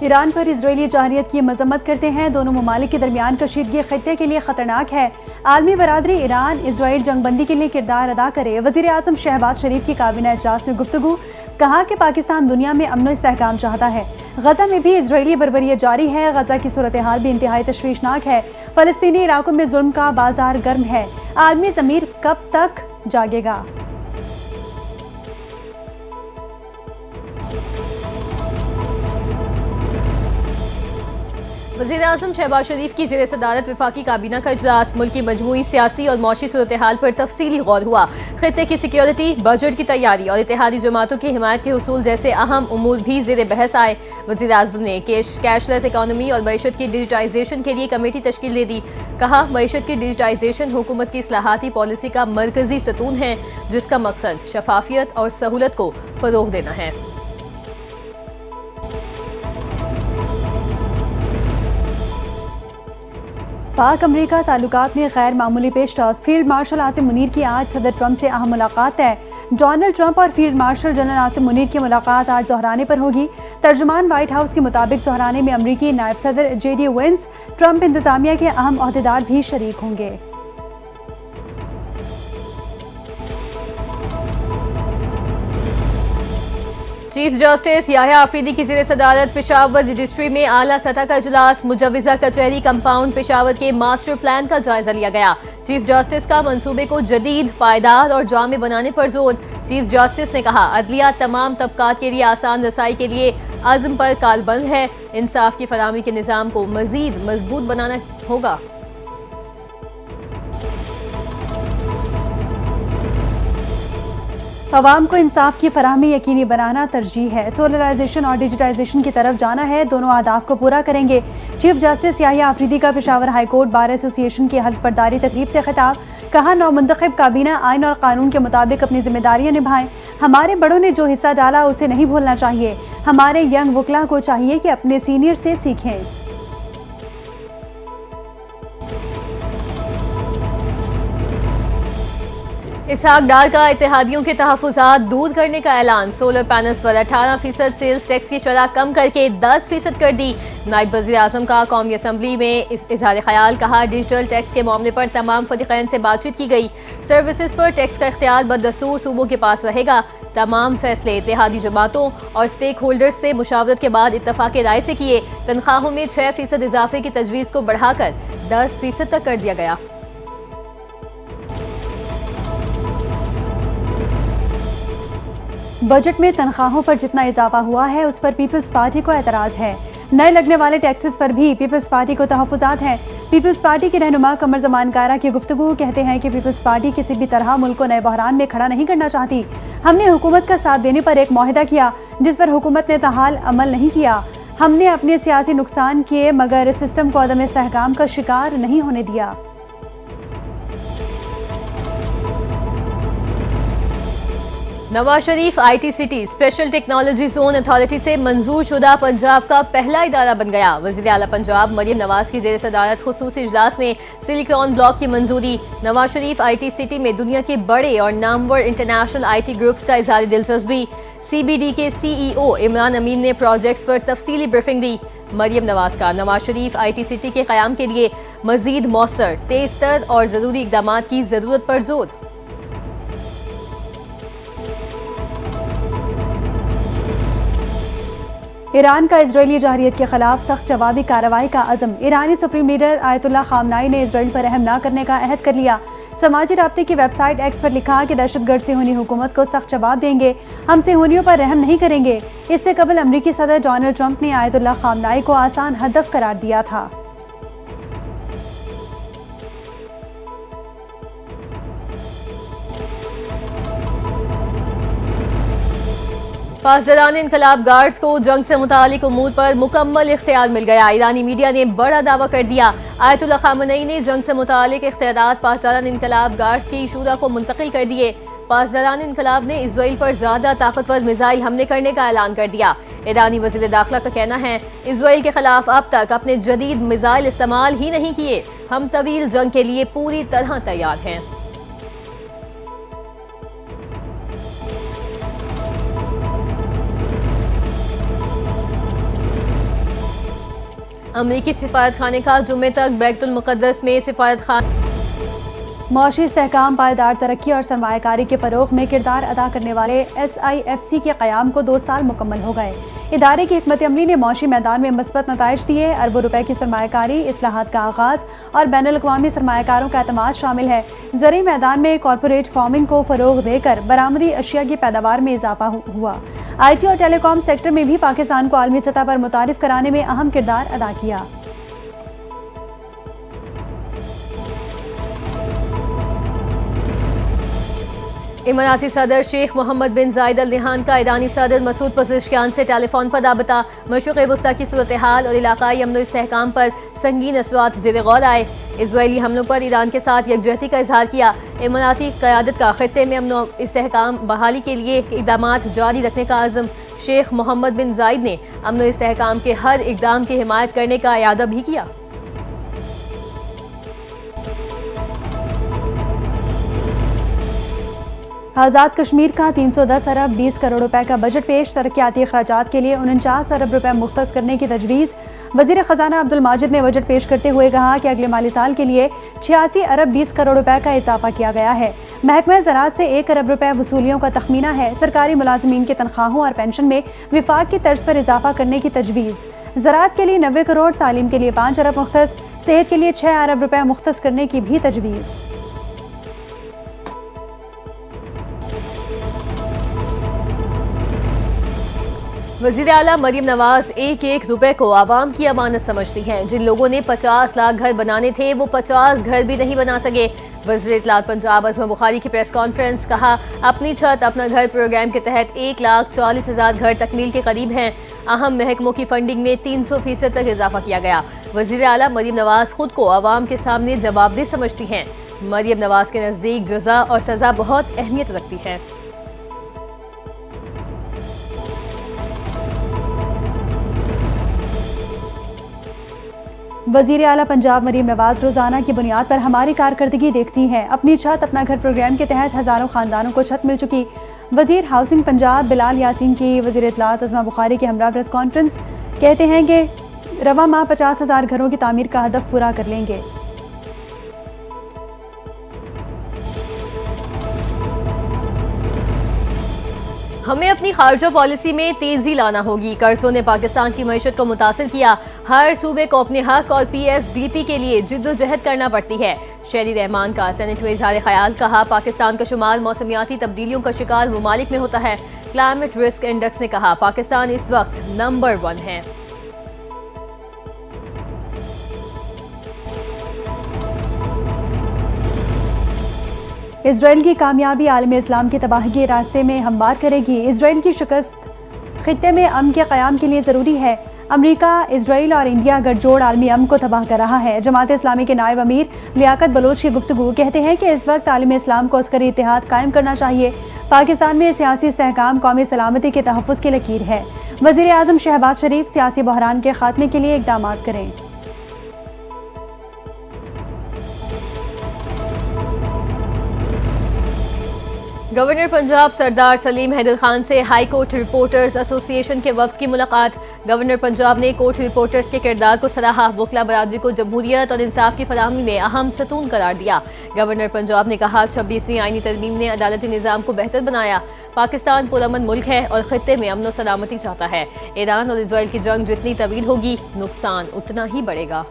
Iran पर Israeli जारहियत की मजम्मत करते हैं। दोनों ममालिक के दरमियान कशीदगी खित्ते के लिए खतरनाक है। आलमी बरादरी ईरान इजराइल जंगबंदी के लिए किरदार अदा करे। वजीर आजम शहबाज शरीफ की काबीना इजलास में गुफ्तगू, कहा कि पाकिस्तान दुनिया में अमन इस्तेहकाम चाहता है। गजा में भी इजरायली बर्बरियत जारी है। गजा की सूरत हाल भी इंतहाई तशवीशनाक है। फलस्तीनी इलाकों में जुल्म का बाजार गर्म है। आलमी ज़मीर कब तक जागेगा? वज़ीर आज़म शहबाज शरीफ की ज़ेर सदारत वफाकी काबीना का इजलास। मुल्क की मजमूई सियासी और मौशी सूरत हाल पर तफसीली गौर हुआ। खित्ते की सिक्योरिटी, बजट की तैयारी और इत्तेहादी जमातों की हिमायत के हुसूल जैसे अहम उमूर भी ज़ेर बहस आए। वज़ीर आज़म ने कैशलेस इकानमी और मईशत की डिजिटाइजेशन के लिए कमेटी तश्कील दे दी। कहा, मईशत की डिजिटाइजेशन हुकूमत की इस्लाहाती पॉलिसी का मरकजी सतून है, जिसका मकसद शफाफियत और सहूलत को फ़रोग़ देना है। पाक अमरीका ताल्लुकात में गैर मामूली पेशरफ्त। फील्ड मार्शल आसिम मुनीर की आज सदर ट्रंप से अहम मुलाकात है। डोनाल्ड ट्रंप और field marshal general Asim Munir की मुलाकात आज ज़ोहराने पर होगी। तर्जुमान व्हाइट हाउस के मुताबिक ज़ोहराने में अमरीकी नायब सदर JD वेंस, ट्रंप इंतजामिया के अहम अहदेदार भी शरीक होंगे। चीफ जस्टिस याह्या आफरीदी की ज़ेर सदारत पेशावर रजिस्ट्री में आला सतह का इजलास। मुजव्विज़ा कचहरी कंपाउंड पेशावर के मास्टर प्लान का जायजा लिया गया। चीफ जस्टिस का मंसूबे को जदीद, पायदार और जामे बनाने पर जोर। चीफ जस्टिस ने कहा, अदलिया तमाम तबकात के लिए आसान रसाई के लिए अज़्म पर कारबंद है। इंसाफ की फराहमी के निज़ाम को मज़ीद मजबूत बनाना होगा। अवाम को इंसाफ की फराहमी यकीनी बनाना तरजीह है। सोलराइजेशन और डिजिटाइजेशन की तरफ जाना है। दोनों अहदाफ को पूरा करेंगे। चीफ जस्टिस याह्या आफरीदी का Peshawar high court bar association की हल्फ बर्दारी तकरीब से खिताब। कहा, नौमुंतखब काबीना आइन और कानून के मुताबिक अपनी जिम्मेदारियां निभाएं। हमारे बड़ों ने जो हिस्सा डाला उसे नहीं भूलना चाहिए। हमारे यंग वकला को चाहिए कि अपने सीनियर से सीखें। इसहाक डार का इत्तेहादियों के तहफ़्फ़ुज़ात दूर करने का ऐलान। सोलर पैनल्स पर 18% सेल्स टैक्स की शरह कम करके 10% कर दी। नायब वज़ीर आज़म का कौमी असम्बली में इज़हार ख्याल। कहा, डिजिटल टैक्स के मामले पर तमाम फ़रीक़ैन से बातचीत की गई। सर्विसेज पर टैक्स का इख्तियार बदस्तूर सूबों के पास रहेगा। तमाम फैसले इत्तेहादी जमातों और स्टेक होल्डर्स से मुशावरत के बाद इत्तफ़ाक़ राय से किए। तनख्वाहों में 6% इजाफे की तजवीज़ को बढ़ाकर 10% तक कर दिया गया। बजट में तनख्वाहों पर जितना इजाफा हुआ है उस पर पीपल्स पार्टी को एतराज़ है। नए लगने वाले टैक्सेस पर भी पीपल्स पार्टी को तहफ़्फ़ुज़ात हैं। पीपल्स पार्टी के रहनुमा कमर ज़मान कारा की गुफ्तगू कहते हैं कि पीपल्स पार्टी किसी भी तरह मुल्क को नए बहरान में खड़ा नहीं करना चाहती। हमने हुकूमत का साथ देने पर एक मुआहिदा किया, जिस पर हुकूमत ने ताहाल अमल नहीं किया। हमने अपने सियासी नुकसान किए मगर सिस्टम को अदम इस्तेहकाम का शिकार नहीं होने दिया। Nawaz Sharif ITCT special technology zone authority से मंजूर शुदा पंजाब का पहला इदारा बन गया। वज़ीर आला पंजाब मरियम नवाज की ज़ेर सदारत खुसूसी इजलास में सिलिकॉन ब्लॉक की मंजूरी। नवाज शरीफ ITCT में दुनिया के बड़े और नामवर इंटरनेशनल IT ग्रुप्स का इज़हार दिलचस्पी। CBD के CEO इमरान अमीन ने प्रोजेक्ट्स पर तफसीली ब्रीफिंग दी। मरियम नवाज का नवाज शरीफ ITCT के क़याम के लिए मज़ीद मौसर, तेज़ तर और ज़रूरी इक़दाम की ज़रूरत पर जोर। ईरान का इजरायली जारहियत के खिलाफ सख्त जवाबी कार्रवाई का अज़म। ईरानी सुप्रीम लीडर आयतुल्लाह खामनाई ने इजराइल पर रहम न करने का अहद कर लिया। समाजी राब्ते की वेबसाइट एक्स पर लिखा कि दहशतगर्द सेहूनी हुकूमत को सख्त जवाब देंगे, हम सेहूनियों पर रहम नहीं करेंगे। इससे कबल अमरीकी सदर डोनाल्ड ट्रंप ने आयतुल्लाह खामनाई को आसान हदफ करार दिया था। पासदारान इनकलाब गार्ड्स को जंग से मुतालिक उमूर पर मुकम्मल इख्तियार मिल गया। ईरानी मीडिया ने बड़ा दावा कर दिया। आयतुल्लाह खामनेई ने जंग से मुतालिक इख्तियारात पासदारान इनकलाब गार्ड्स की शूरा को मुंतकिल कर दिए। पासदारान इनकलाब ने इसराइल पर ज्यादा ताकतवर मिसाइल हमले करने का ऐलान कर दिया। ईरानी वज़ीर दाखिला का कहना है, इसराइल के खिलाफ अब तक अपने जदीद मिसाइल इस्तेमाल ही नहीं किए। हम तवील जंग के लिए पूरी तरह तैयार हैं। अमरीकी सिफारत खाने का जुम्मे तक बैतुल मुक़द्दस में सिफारत खाना। मौशी इस्तेहकाम, पायदार तरक्की और सरमायाकारी के फ़रोग़ में किरदार अदा करने वाले SIFC के क़याम को 2 साल मुकम्मल हो गए। इदारे की हिकमत अमली ने मौशी मैदान में मस्बत नताइज दिए। अरबों रुपए की सरमायाकारी, इस्लाहात का आगाज़ और बैनुल-अक़वामी सरमायाकारों का एतमाद शामिल है। ज़रूरी मैदान में कॉरपोरेट फार्मिंग को फ़रोग़ देकर बरामदी अशिया की पैदावार में इजाफा हुआ। IT और टेलीकॉम सेक्टर में भी पाकिस्तान को आलमी सतह पर मुतारिफ कराने में अहम किरदार अदा किया। इमराती सदर शेख मोहम्मद बिन जायद अल नहान का ईरानी सदर मसूद पज़ेश्कियान से टेलीफोन पर राबता। मशरिक़ वुस्ता की सूरत हाल और इलाकाई अमन इस्तेहकाम पर संगीन असवात ज़ेर गौर आए। इजरायली हमलों पर ईरान के साथ यकजहती का इजहार किया। इमराती क़यादत का खित्ते में अमन इस्तेहकाम बहाली के लिए इक़दामात जारी रखने का आज़म। शेख मोहम्मद बिन जायद ने अमन इस्तेहकाम के हर इक़दाम की हिमायत करने का इरादा भी किया। आज़ाद कश्मीर का 310 अरब 20 करोड़ रुपए का बजट पेश। तरक्याती अखराजात के लिए 49 अरब रुपए मुख्तस करने की तजवीज़। वज़ीर ख़जाना अब्दुल माजिद ने बजट पेश करते हुए कहा कि अगले माली साल के लिए 86 अरब 20 करोड़ रुपए का इजाफा किया गया है। महकमा ज़राअत से 1 अरब रुपए वसूलियों का तखमीना है। सरकारी मुलाजमीन की तनख्वाहों और पेंशन में विफाक की तर्ज पर इजाफा करने की तजवीज़। ज़राअत के लिए 90 करोड़, तालीम के लिए 5 अरब मुख्तस, सेहत के लिए 6 अरब रुपए मुख्तस करने की भी तजवीज़। वज़ीर आला मरीम नवाज एक रुपए को आवाम की अमानत समझती हैं। जिन लोगों ने 50 लाख घर बनाने थे वो 50 घर भी नहीं बना सके। वज़ीर इत्तलात पंजाब अज़मा बुखारी की प्रेस कॉन्फ्रेंस। कहा, अपनी छत अपना घर प्रोग्राम के तहत 1,40,000 घर तकमील के करीब हैं। अहम महकमों की फंडिंग में 300% तक इजाफा किया गया। वज़ीर आला मरीम नवाज खुद को आवाम के सामने जवाबदेह समझती हैं। मरीम नवाज के नज़दीक जज़ा और सज़ा बहुत अहमियत रखती है। वज़ीर आला पंजाब मरीम नवाज रोज़ाना की बुनियाद पर हमारी कारकर्दगी देखती हैं। अपनी छत अपना घर प्रोग्राम के तहत हज़ारों खानदानों को छत मिल चुकी। वज़ीर हाउसिंग पंजाब बिलाल यासीन की वज़ीर इत्तलात अज़मा बुखारी के हमरा प्रेस कॉन्फ्रेंस। कहते हैं कि रवा माह 50,000 घरों की तामीर का हदफ पूरा कर लेंगे। हमें अपनी खारजा पॉलिसी में तेजी लाना होगी। कर्जों ने पाकिस्तान की मईशत को मुतासिर किया। हर सूबे को अपने हक और PSDP के लिए जिद्दोजहद करना पड़ती है। शेरी रहमान का सेनेट में इजहार ख्याल। कहा, पाकिस्तान का शुमार मौसमियाती तब्दीलियों का शिकार ममालिक में होता है। क्लाइमेट रिस्क इंडेक्स ने कहा, पाकिस्तान इस वक्त नंबर 1 है। इजराइल की कामयाबी आलम इस्लाम की तबाही के रास्ते में हमवार करेगी। इजराइल की शिकस्त खित्ते में अमन के क़याम के लिए ज़रूरी है। अमरीका, इजराइल और इंडिया गठजोड़ आलमी अमन को तबाह कर रहा है। जमात इस्लामी के नायब अमीर लियाकत बलोच की गुफ्तगू। कहते हैं कि इस वक्त आलम इस्लाम को अस्करी इत्तेहाद कायम करना चाहिए। पाकिस्तान में सियासी इस्तेहकाम कौमी सलामती के तहफ़्फ़ुज़ की लकीर है। वज़ीर आज़म शहबाज शरीफ सियासी बहरान के खात्मे के लिए इक़दाम करें। गवर्नर पंजाब सरदार सलीम हैदर खान से हाई कोर्ट रिपोर्टर्स एसोसिएशन के वफ्द की मुलाकात। गवर्नर पंजाब ने कोर्ट रिपोर्टर्स के किरदार को सराहा। वकला बरादरी को जमहूरियत और इंसाफ की फराहमी में अहम सतून करार दिया। गवर्नर पंजाब ने कहा, 26वीं आईनी तरमीम ने अदालती निज़ाम को बेहतर बनाया। पाकिस्तान पुरअमन मुल्क है और खित्ते में अमन और सलामती चाहता है। ईरान और इजराइल की जंग जितनी तवील होगी, नुकसान उतना ही बढ़ेगा।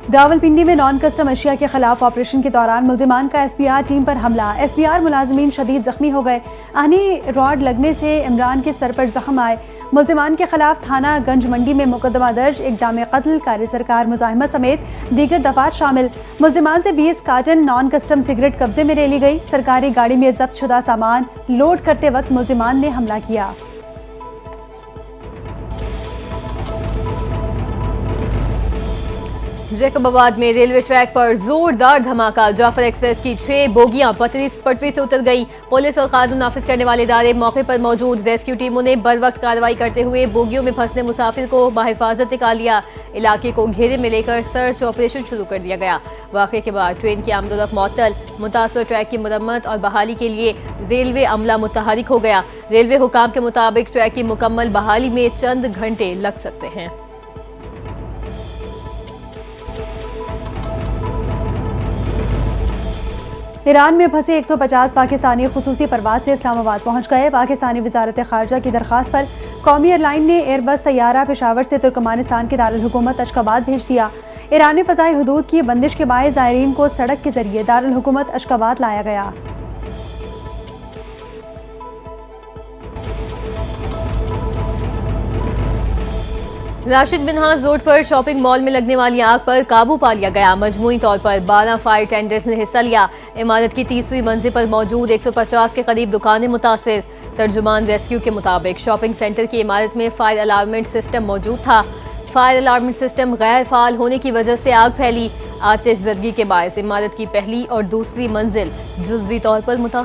रावलपिंडी में नॉन कस्टम अशिया के खिलाफ ऑपरेशन के दौरान मुल्जिमान का FBI टीम पर हमला। FBI मुलाजमीन शदीद जख्मी हो गए। आहनी रॉड लगने से इमरान के सर पर जख्म आए। मुल्जिमान के खिलाफ थाना गंज मंडी में मुकदमा दर्ज। इक़दाम कत्ल, कार्य सरकार मुजाहिमत समेत दीगर दफात शामिल। मुल्जिमान से 20 कार्टन नॉन कस्टम सिगरेट कब्जे में ले ली गई। सरकारी गाड़ी में जब्त शुदा सामान लोड करते वक्त मुल्जिमान ने हमला किया। जैकबाबाद में रेलवे ट्रैक पर जोरदार धमाका। जाफर एक्सप्रेस की 6 बोगियां पटरी से उतर गईं। पुलिस और कानून नाफिज करने वाले इदारे मौके पर मौजूद। रेस्क्यू टीमों ने बर वक्त कार्रवाई करते हुए बोगियों में फंसने मुसाफिर को बाहिफाजत निकाल लिया। इलाके को घेरे में लेकर सर्च ऑपरेशन शुरू कर दिया गया। वाक़े के बाद ट्रेन की आमदोरफ्त मुअत्तल। मुतासर ट्रैक की मरम्मत और बहाली के लिए रेलवे अमला मुतहरिक हो गया। रेलवे हुकाम के मुताबिक ट्रैक की मुकम्मल बहाली में चंद घंटे लग सकते हैं। ईरान में फंसे 150 पाकिस्तानी खुसूसी परवाज से इस्लामाबाद पहुंच गए। पाकिस्तानी वजारत खारजा की दरख्वास्त पर कौमी एयरलाइन ने एयरबस तैयारा पेशावर से तुर्कमानिस्तान के दारुल हुकूमत अशकाबाद भेज दिया। ईरान में फ़ज़ाई हुदूद की बंदिश के बायस ज़ायरीन को सड़क के जरिए दारुल हुकूमत अशकाबाद लाया गया। राशिद मिन्हाज रोड पर शॉपिंग मॉल में लगने वाली आग पर काबू पा लिया गया। मजमूई तौर पर 12 फायर टेंडर्स ने हिस्सा लिया। इमारत की 3वीं मंजिल पर मौजूद 150 के करीब दुकानें मुतासिर। तर्जुमान रेस्क्यू के मुताबिक शॉपिंग सेंटर की इमारत में फायर अलार्मेंट सिस्टम मौजूद था। फायर अलार्मेंट सिस्टम गैर फाल होने की वजह से आग फैली। आतिश ज़दगी के बायस इमारत की पहली और दूसरी मंजिल जुज़वी तौर पर मुतासिर